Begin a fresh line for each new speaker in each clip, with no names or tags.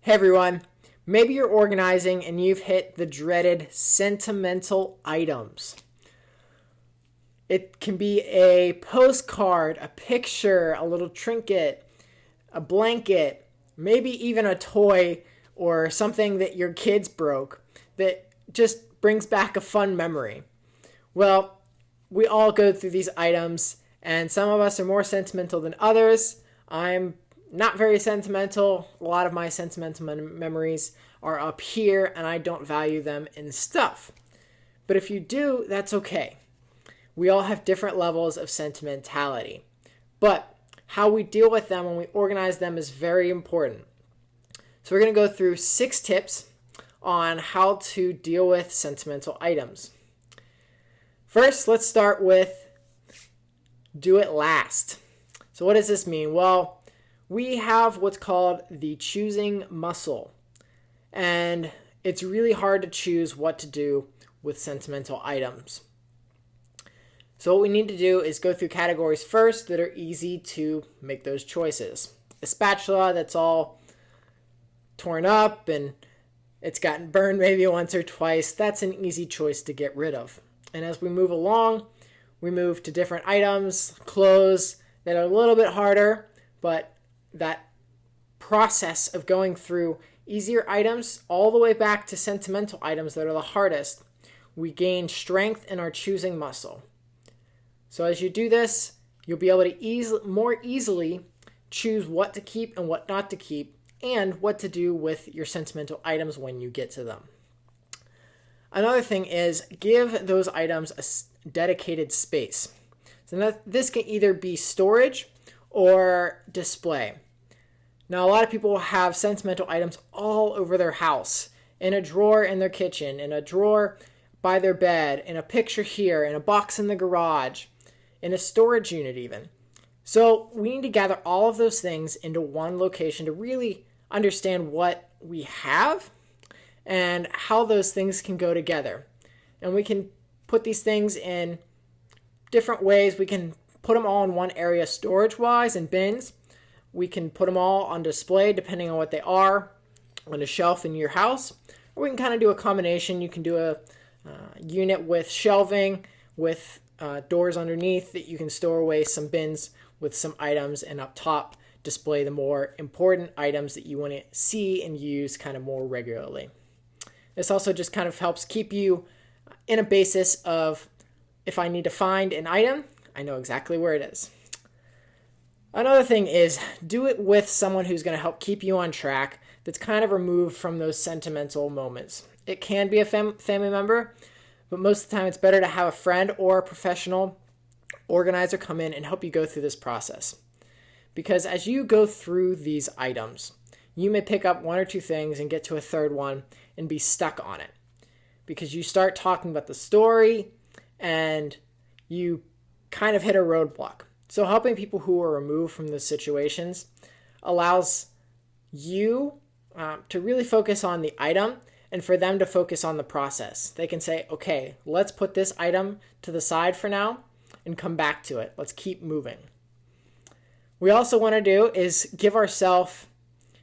Hey everyone, maybe you're organizing and you've hit the dreaded sentimental items. It can be a postcard, a picture, a little trinket, a blanket, maybe even a toy or something that your kids broke that just brings back a fun memory. Well, we all go through these items, and some of us are more sentimental than others. I'm not very sentimental. A lot of my sentimental memories are up here, and I don't value them in stuff. But if you do, that's okay. We all have different levels of sentimentality. But how we deal with them when we organize them is very important. So we're going to go through 6 tips on how to deal with sentimental items. First, let's start with do it last. So what does this mean? Well, we have what's called the choosing muscle. And it's really hard to choose what to do with sentimental items. So what we need to do is go through categories first that are easy to make those choices. A spatula that's all torn up and it's gotten burned maybe once or twice, that's an easy choice to get rid of. And as we move along, we move to different items, clothes that are a little bit harder, but that process of going through easier items all the way back to sentimental items that are the hardest, we gain strength in our choosing muscle. So as you do this, you'll be able to more easily choose what to keep and what not to keep, and what to do with your sentimental items when you get to them. Another thing is give those items a dedicated space. So this can either be storage or display. Now, a lot of people have sentimental items all over their house, in a drawer in their kitchen, in a drawer by their bed, in a picture here, in a box in the garage, in a storage unit even. So we need to gather all of those things into one location to really understand what we have and how those things can go together. And we can put these things in different ways. We can put them all in one area storage-wise in bins. We can put them all on display depending on what they are on a shelf in your house. Or we can kind of do a combination. You can do a unit with shelving with doors underneath that you can store away some bins with some items, and up top display the more important items that you want to see and use kind of more regularly. This also just kind of helps keep you in a basis of, if I need to find an item, I know exactly where it is. Another thing is do it with someone who's going to help keep you on track, that's kind of removed from those sentimental moments. It can be a family member, but most of the time it's better to have a friend or a professional organizer come in and help you go through this process. Because as you go through these items, you may pick up one or two things and get to a third one and be stuck on it. Because you start talking about the story and you kind of hit a roadblock. So helping people who are removed from those situations allows you to really focus on the item and for them to focus on the process. They can say, okay, let's put this item to the side for now and come back to it. Let's keep moving. We also want to do is give ourselves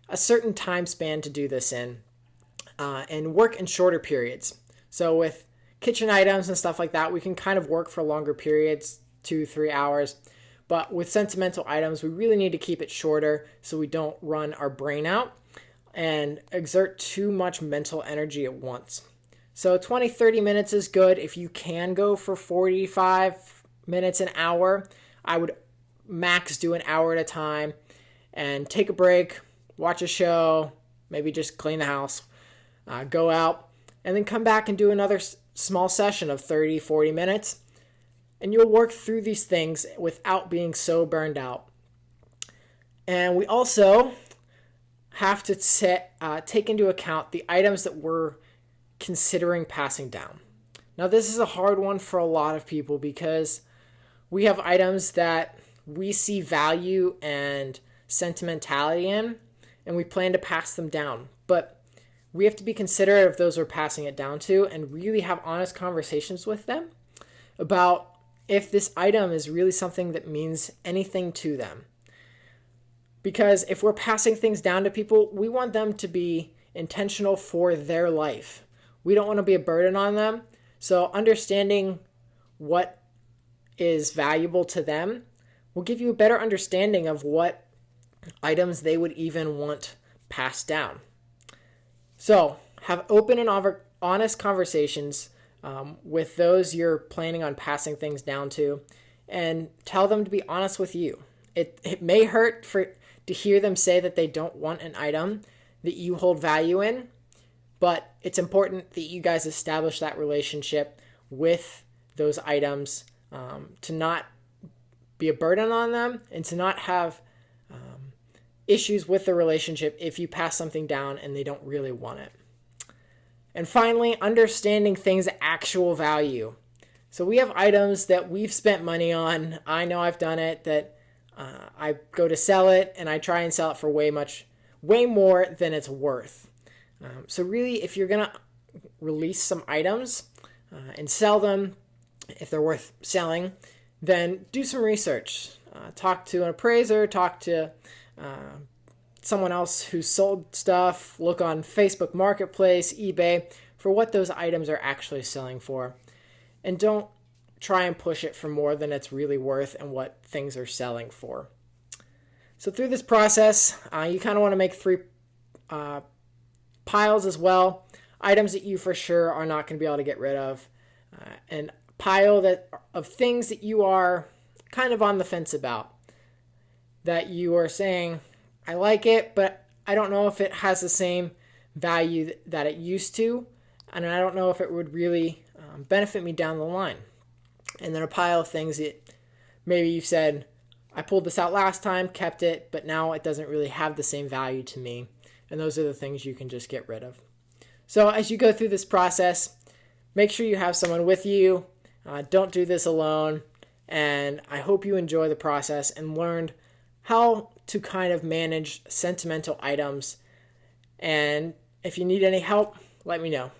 a certain time span to do this in and work in shorter periods. So with kitchen items and stuff like that, we can kind of work for longer periods, 2-3 hours. But with sentimental items, we really need to keep it shorter so we don't run our brain out and exert too much mental energy at once. So 20-30 minutes is good. If you can go for 45 minutes, an hour, I would max do an hour at a time and take a break, watch a show, maybe just clean the house, go out, and then come back and do another small session of 30-40 minutes. And you'll work through these things without being so burned out. And we also have to take into account the items that we're considering passing down. Now, this is a hard one for a lot of people because we have items that we see value and sentimentality in, and we plan to pass them down. But we have to be considerate of those we're passing it down to and really have honest conversations with them about if this item is really something that means anything to them. Because if we're passing things down to people, we want them to be intentional for their life. We don't want to be a burden on them. So understanding what is valuable to them will give you a better understanding of what items they would even want passed down. So have open and honest conversations with those you're planning on passing things down to, and tell them to be honest with you. It may hurt to hear them say that they don't want an item that you hold value in, but it's important that you guys establish that relationship with those items, to not be a burden on them and to not have issues with the relationship if you pass something down and they don't really want it. And finally, understanding things' actual value. So we have items that we've spent money on. I know I've done it, that I go to sell it and I try and sell it for way more than it's worth. So really, if you're going to release some items and sell them, if they're worth selling, then do some research. Talk to an appraiser, talk to someone else who sold stuff, look on Facebook Marketplace, eBay, for what those items are actually selling for. And don't try and push it for more than it's really worth and what things are selling for. So through this process, you kind of want to make 3 piles as well. Items that you for sure are not going to be able to get rid of. And pile of things that you are kind of on the fence about. That you are saying, I like it, but I don't know if it has the same value that it used to, and I don't know if it would really benefit me down the line. And then a pile of things that maybe you've said, I pulled this out last time, kept it, but now it doesn't really have the same value to me. And those are the things you can just get rid of. So as you go through this process, make sure you have someone with you. Don't do this alone. And I hope you enjoy the process and learned how to kind of manage sentimental items. And if you need any help, let me know.